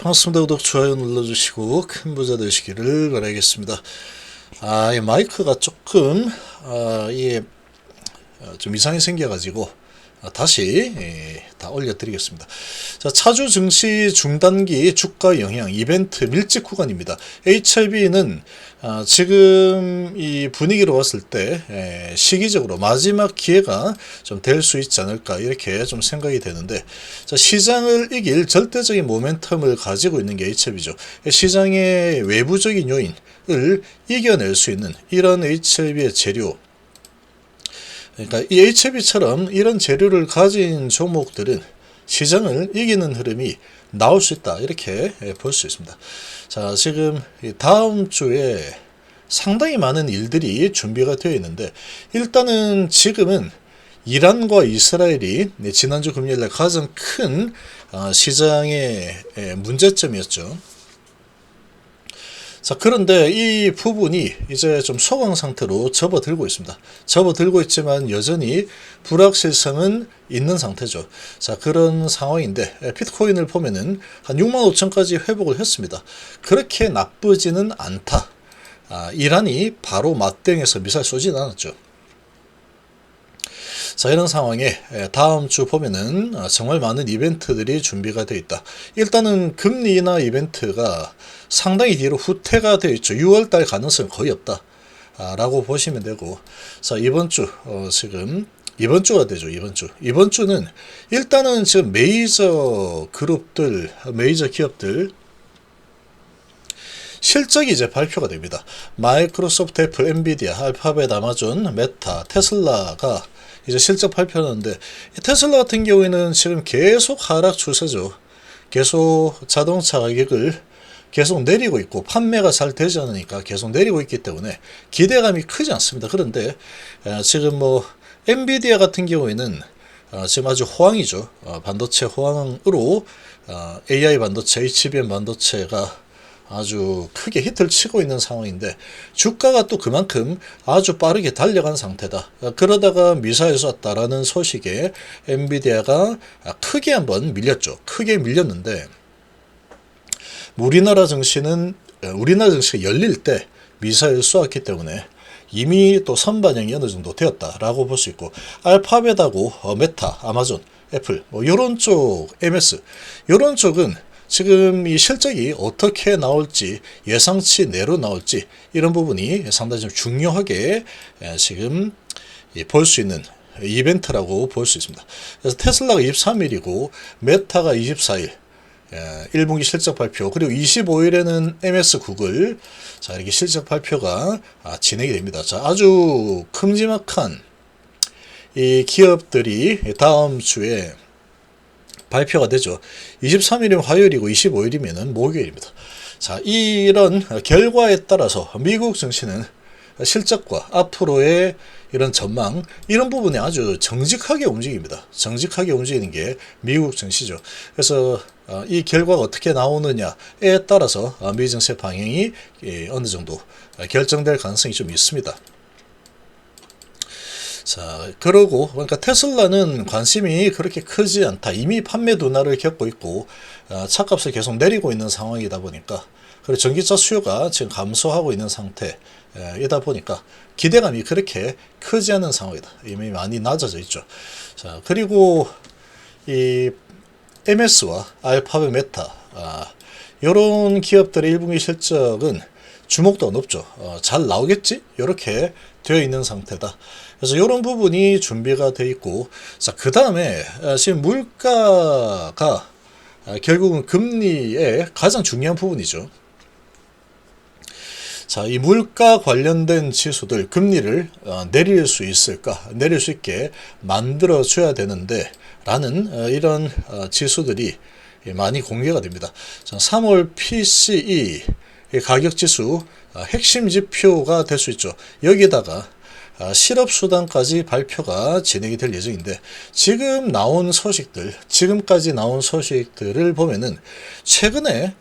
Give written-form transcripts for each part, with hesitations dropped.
반갑습니다. 구독, 좋아요 눌러주시고 큰 부자 되시기를 바라겠습니다. 이 마이크가 조금 이게 좀 이상하게 생겨가지고 다시 다 올려드리겠습니다. 자, 차주 증시 중단기 주가 영향 이벤트 밀집 구간입니다. HLB는 지금 이 분위기로 봤을 때 시기적으로 마지막 기회가 좀 될 수 있지 않을까 이렇게 좀 생각이 되는데, 자, 시장을 이길 절대적인 모멘텀을 가지고 있는 게 HLB죠. 시장의 외부적인 요인을 이겨낼 수 있는 이런 HLB의 재료, 그러니까 이 HLB처럼 이런 재료를 가진 종목들은 시장을 이기는 흐름이 나올 수 있다 이렇게 볼 수 있습니다. 자, 지금 다음 주에 상당히 많은 일들이 준비가 되어 있는데, 일단은 지금은 이란과 이스라엘이 지난주 금요일날 가장 큰 시장의 문제점이었죠. 자, 그런데 이 부분이 이제 좀 소강 상태로 접어들고 있습니다. 접어들고 있지만 여전히 불확실성은 있는 상태죠. 자, 그런 상황인데 비트코인을 보면은 한 65,000까지 회복을 했습니다. 그렇게 나쁘지는 않다. 이란이 바로 맞대응해서 미사일 쏘진 않았죠. 자, 이런 상황에 다음 주 보면은 정말 많은 이벤트들이 준비가 되어 있다. 일단은 금리 인하 이벤트가 상당히 뒤로 후퇴가 되어 있죠. 6월달 가능성은 거의 없다 라고 보시면 되고, 자, 이번 주 지금 이번 주가 되죠. 이번 주는 일단은 지금 메이저 그룹들, 메이저 기업들 실적이 이제 발표가 됩니다. 마이크로소프트, 애플, 엔비디아, 알파벳, 아마존, 메타, 테슬라가 이제 실적 발표하는데, 테슬라 같은 경우에는 지금 계속 하락 추세죠. 계속 자동차 가격을 계속 내리고 있고 판매가 잘 되지 않으니까 계속 내리고 있기 때문에 기대감이 크지 않습니다. 그런데 지금 엔비디아 같은 경우에는 지금 아주 호황이죠. 반도체 호황으로 AI 반도체, HBM 반도체가 아주 크게 히트를 치고 있는 상황인데, 주가가 또 그만큼 아주 빠르게 달려간 상태다. 그러다가 미사일 쐈다라는 소식에 엔비디아가 크게 한번 밀렸죠. 크게 밀렸는데, 우리나라 증시가 열릴 때 미사일 쏘았기 때문에 이미 또 선반영이 어느 정도 되었다라고 볼 수 있고, 알파벳하고 메타, 아마존, 애플 요런 쪽 MS 요런 쪽은 지금 이 실적이 어떻게 나올지, 예상치 내로 나올지 이런 부분이 상당히 좀 중요하게 지금 볼 수 있는 이벤트라고 볼 수 있습니다. 그래서 테슬라가 23일이고 메타가 24일 1분기 실적 발표, 그리고 25일에는 MS 구글, 자, 이렇게 실적 발표가 진행이 됩니다. 자, 아주 큼지막한 이 기업들이 다음 주에 발표가 되죠. 23일이면 화요일이고 25일이면 목요일입니다. 자, 이런 결과에 따라서 미국 증시는 실적과 앞으로의 이런 전망, 이런 부분에 아주 정직하게 움직입니다. 정직하게 움직이는 게 미국 증시죠. 그래서 이 결과가 어떻게 나오느냐에 따라서 미 증시의 방향이 어느 정도 결정될 가능성이 좀 있습니다. 자, 그러니까 테슬라는 관심이 그렇게 크지 않다. 이미 판매 둔화를 겪고 있고 차값을 계속 내리고 있는 상황이다 보니까, 그리고 전기차 수요가 지금 감소하고 있는 상태이다 보니까 기대감이 그렇게 크지 않은 상황이다. 이미 많이 낮아져 있죠. 자, 그리고 이 MS와 알파벳, 메타 이런 기업들의 1분기 실적은 주목도가 높죠. 잘 나오겠지? 이렇게 되어 있는 상태다. 그래서 이런 부분이 준비가 되어 있고, 자, 그 다음에 지금 물가가 결국은 금리의 가장 중요한 부분이죠. 자, 이 물가 관련된 지수들, 금리를 내릴 수 있을까? 내릴 수 있게 만들어 줘야 되는데 라는 이런 지수들이 많이 공개가 됩니다. 자, 3월 PCE 가격지수 핵심 지표가 될 수 있죠. 여기다가 실업수당까지 발표가 진행이 될 예정인데, 지금까지 나온 소식들을 보면은 최근에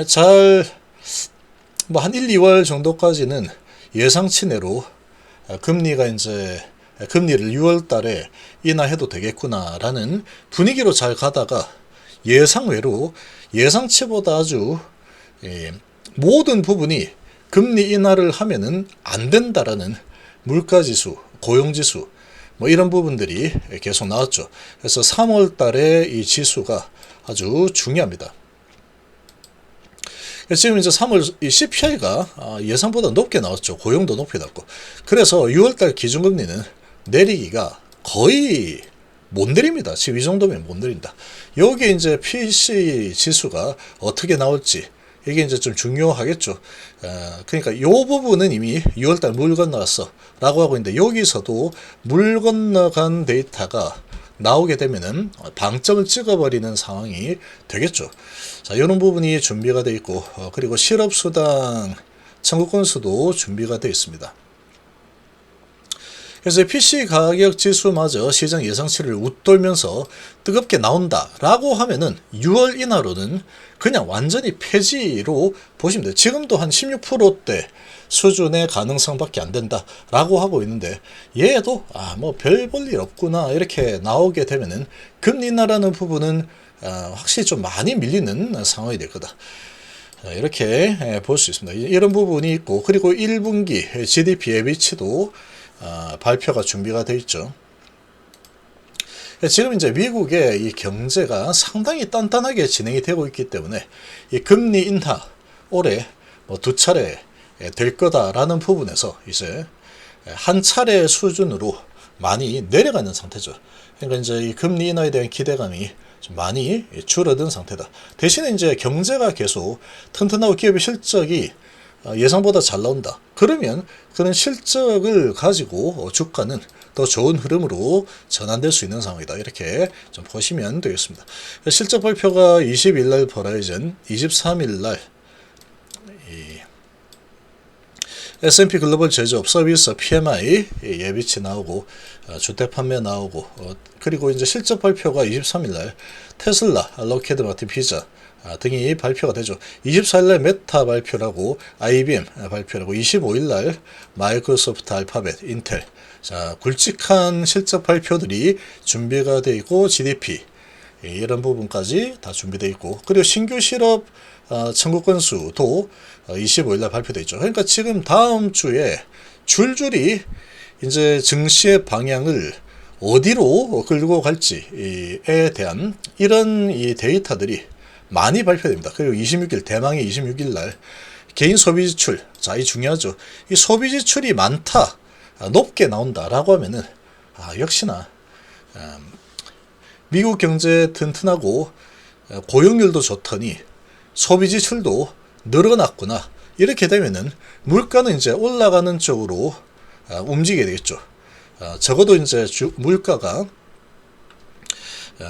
잘 한 1, 2월 정도까지는 예상치 내로 금리를 6월 달에 인하해도 되겠구나라는 분위기로 잘 가다가 예상외로 예상치보다 아주 모든 부분이 금리 인하를 하면은 안 된다라는 물가지수, 고용지수 뭐 이런 부분들이 계속 나왔죠. 그래서 3월 달에 이 지수가 아주 중요합니다. 지금 이제 3월 이 CPI가 예상보다 높게 나왔죠. 고용도 높게 나왔고. 그래서 6월달 기준금리는 내리기가 거의 못 내립니다. 지금 이 정도면 못 내린다. 여기 이제 PC 지수가 어떻게 나올지 이게 이제 좀 중요하겠죠. 그러니까 이 부분은 이미 6월달 물 건너갔어 라고 하고 있는데, 여기서도 물 건너간 데이터가 나오게 되면은 방점을 찍어버리는 상황이 되겠죠. 자, 이런 부분이 준비가 되어 있고, 그리고 실업수당 청구 건수도 준비가 되어 있습니다. 그래서 PC 가격 지수마저 시장 예상치를 웃돌면서 뜨겁게 나온다라고 하면은 6월 인하로는 그냥 완전히 폐지로 보시면 돼요. 지금도 한 16%대 수준의 가능성밖에 안 된다라고 하고 있는데, 얘도 뭐 별 볼 일 없구나 이렇게 나오게 되면은 금리 인하라는 부분은 확실히 좀 많이 밀리는 상황이 될 거다. 이렇게 볼 수 있습니다. 이런 부분이 있고, 그리고 1분기 GDP 예비치도 발표가 준비가 되어 있죠. 지금 이제 미국의 이 경제가 상당히 단단하게 진행이 되고 있기 때문에 이 금리 인하 올해 뭐 2차례 될 거다라는 부분에서 이제 한 차례 수준으로 많이 내려가는 상태죠. 그러니까 이제 이 금리 인하에 대한 기대감이 좀 많이 줄어든 상태다. 대신에 이제 경제가 계속 튼튼하고 기업의 실적이 예상보다 잘 나온다. 그러면 그런 실적을 가지고 주가는 더 좋은 흐름으로 전환될 수 있는 상황이다. 이렇게 좀 보시면 되겠습니다. 실적 발표가 20일 날 버라이즌, 23일 날 S&P 글로벌 제조업 서비스 PMI 예비치 나오고, 주택 판매 나오고, 그리고 이제 실적 발표가 23일 날 테슬라, 록히드 마틴, 피자 등이 발표가 되죠. 24일 날 메타 발표라고, IBM 발표라고, 25일 날 마이크로소프트, 알파벳, 인텔. 자, 굵직한 실적 발표들이 준비가 되어 있고, GDP 이런 부분까지 다 준비되어 있고, 그리고 신규 실업 청구 건수도 25일 날 발표되어 있죠. 그러니까 지금 다음 주에 줄줄이 이제 증시의 방향을 어디로 끌고 갈지에 대한 이런 이 데이터들이 많이 발표됩니다. 그리고 26일, 대망의 26일 날 개인 소비 지출. 자, 이 중요하죠. 이 소비 지출이 많다, 높게 나온다라고 하면은 역시나 미국 경제 튼튼하고 고용률도 좋더니 소비 지출도 늘어났구나. 이렇게 되면은 물가는 이제 올라가는 쪽으로 움직이게 되겠죠. 적어도 이제 물가가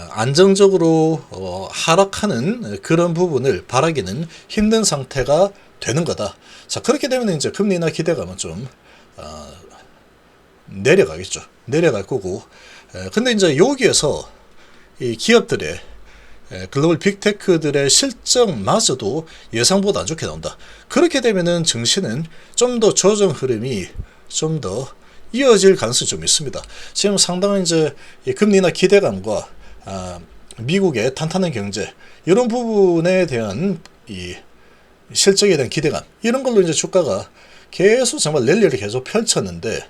안정적으로 하락하는 그런 부분을 바라기는 힘든 상태가 되는 거다. 자, 그렇게 되면 이제 금리 인하 기대감은 좀 내려가겠죠. 내려갈 거고. 근데 이제 여기에서 이 기업들의 글로벌 빅테크들의 실적마저도 예상보다 안 좋게 나온다. 그렇게 되면은 증시는 좀 더 조정 흐름이 좀 더 이어질 가능성이 좀 있습니다. 지금 상당한 이제 금리 인하 기대감과 미국의 탄탄한 경제, 이런 부분에 대한 이 실적에 대한 기대감, 이런 걸로 이제 주가가 계속 정말 랠리를 계속 펼쳤는데,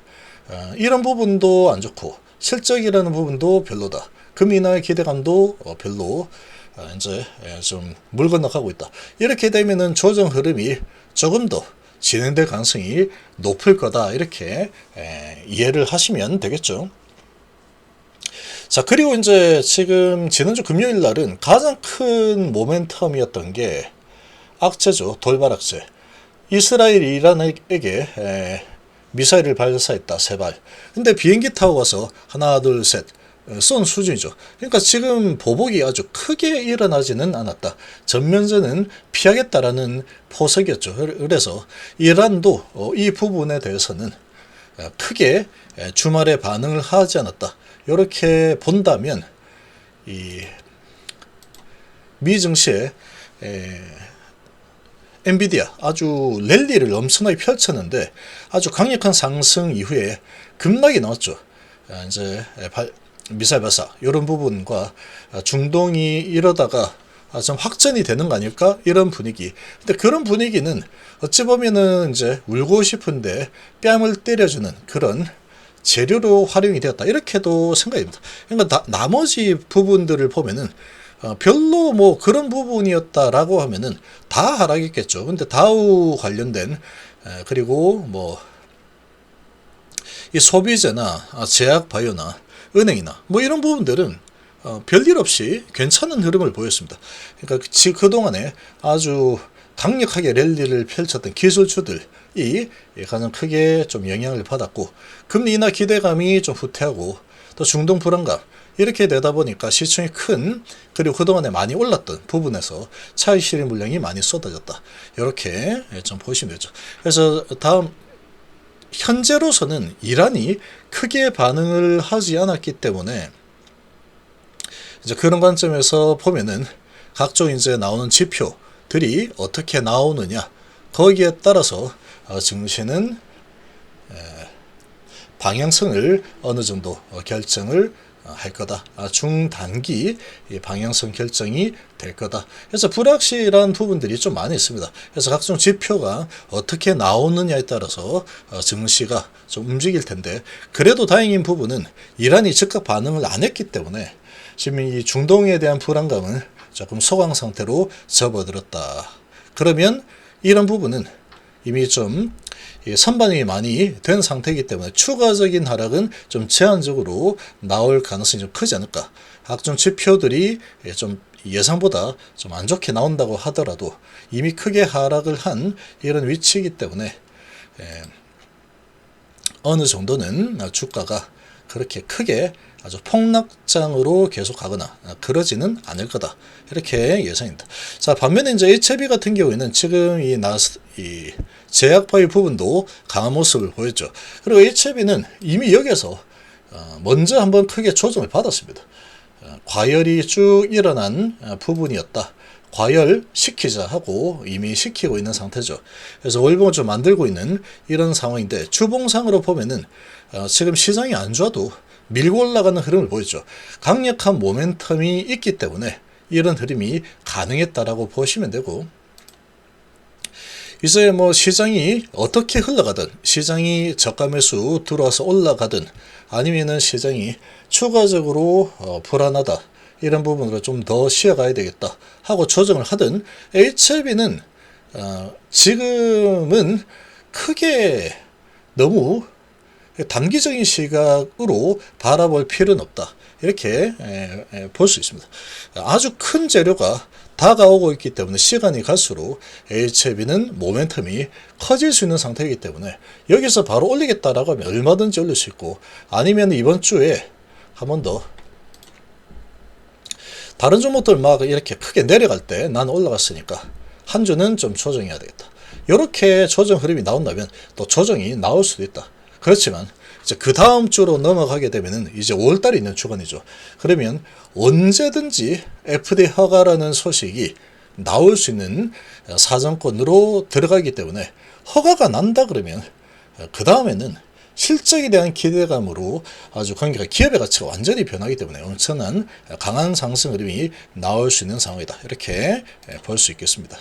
이런 부분도 안 좋고 실적이라는 부분도 별로다. 금리 인하의 기대감도 별로, 이제 좀 물 건너가고 있다. 이렇게 되면은 조정 흐름이 조금 더 진행될 가능성이 높을 거다. 이렇게 이해를 하시면 되겠죠. 자, 그리고 이제 지금 지난주 금요일 날은 가장 큰 모멘텀이었던 게 악재죠. 돌발 악재. 이스라엘이 이란에게 미사일을 발사했다, 3발. 근데 비행기 타고 가서 하나, 둘, 셋 쏜 수준이죠. 그러니까 지금 보복이 아주 크게 일어나지는 않았다. 전면전은 피하겠다라는 포석이었죠. 그래서 이란도 이 부분에 대해서는 크게 주말에 반응을 하지 않았다. 이렇게 본다면 이 미 증시에 엔비디아 아주 랠리를 엄청나게 펼쳤는데, 아주 강력한 상승 이후에 급락이 나왔죠. 이제 미사일 발사 이런 부분과 중동이 이러다가 좀 확전이 되는 거 아닐까? 이런 분위기. 근데 그런 분위기는 어찌 보면은 이제 울고 싶은데 뺨을 때려주는 그런 재료로 활용이 되었다. 이렇게도 생각입니다. 그러니까 나머지 부분들을 보면은 별로 뭐 그런 부분이었다라고 하면은 다 하락했겠죠. 근데 다우 관련된 그리고 뭐 이 소비재나 제약 바이오나 은행이나 뭐 이런 부분들은 별일 없이 괜찮은 흐름을 보였습니다. 그러니까 그동안에 아주 강력하게 랠리를 펼쳤던 기술주들이 가장 크게 좀 영향을 받았고, 금리 인하 기대감이 좀 후퇴하고 또 중동 불안감 이렇게 되다 보니까 시총이 큰, 그리고 그동안에 많이 올랐던 부분에서 차익 실현 물량이 많이 쏟아졌다. 이렇게 좀 보시면 되죠. 그래서 다음 현재로서는 이란이 크게 반응을 하지 않았기 때문에 이제 그런 관점에서 보면은 각종 이제 나오는 지표들이 어떻게 나오느냐, 거기에 따라서 증시는 방향성을 어느 정도 결정을 할 거다. 중단기 방향성 결정이 될 거다. 그래서 불확실한 부분들이 좀 많이 있습니다. 그래서 각종 지표가 어떻게 나오느냐에 따라서 증시가 좀 움직일 텐데, 그래도 다행인 부분은 이란이 즉각 반응을 안 했기 때문에 지금 이 중동에 대한 불안감은 조금 소강 상태로 접어들었다. 그러면 이런 부분은 이미 좀 선반영이 많이 된 상태이기 때문에 추가적인 하락은 좀 제한적으로 나올 가능성이 좀 크지 않을까. 각종 지표들이 좀 예상보다 좀 안 좋게 나온다고 하더라도 이미 크게 하락을 한 이런 위치이기 때문에 어느 정도는 주가가 그렇게 크게 아주 폭락장으로 계속 가거나 그러지는 않을 거다. 이렇게 예상입니다. 자, 반면에 이제 HLB 같은 경우에는 지금 이 제약바이오 부분도 강한 모습을 보였죠. 그리고 HLB는 이미 여기서 먼저 한번 크게 조정을 받았습니다. 과열이 쭉 일어난 부분이었다. 과열시키자 하고 이미 시키고 있는 상태죠. 그래서 월봉을 좀 만들고 있는 이런 상황인데, 주봉상으로 보면은 지금 시장이 안 좋아도 밀고 올라가는 흐름을 보였죠. 강력한 모멘텀이 있기 때문에 이런 흐름이 가능했다라고 보시면 되고, 이제 뭐 시장이 어떻게 흘러가든, 시장이 저가 매수 들어와서 올라가든, 아니면은 시장이 추가적으로 불안하다, 이런 부분으로 좀 더 쉬어가야 되겠다 하고 조정을 하든, HLB는 지금은 크게 너무 단기적인 시각으로 바라볼 필요는 없다. 이렇게 볼 수 있습니다. 아주 큰 재료가 다가오고 있기 때문에 시간이 갈수록 HLB는 모멘텀이 커질 수 있는 상태이기 때문에 여기서 바로 올리겠다라고 하면 얼마든지 올릴 수 있고, 아니면 이번 주에 한 번 더 다른 종목들 막 이렇게 크게 내려갈 때 난 올라갔으니까 한 주는 좀 조정해야 되겠다. 이렇게 조정 흐름이 나온다면 또 조정이 나올 수도 있다. 그렇지만 이제 그 다음 주로 넘어가게 되면은 이제 5월달이 있는 주간이죠. 그러면 언제든지 FDA 허가라는 소식이 나올 수 있는 사정권으로 들어가기 때문에, 허가가 난다 그러면 그 다음에는 실적에 대한 기대감으로 아주 관계가, 기업의 가치가 완전히 변하기 때문에 엄청난 강한 상승 흐름이 나올 수 있는 상황이다. 이렇게 볼 수 있겠습니다.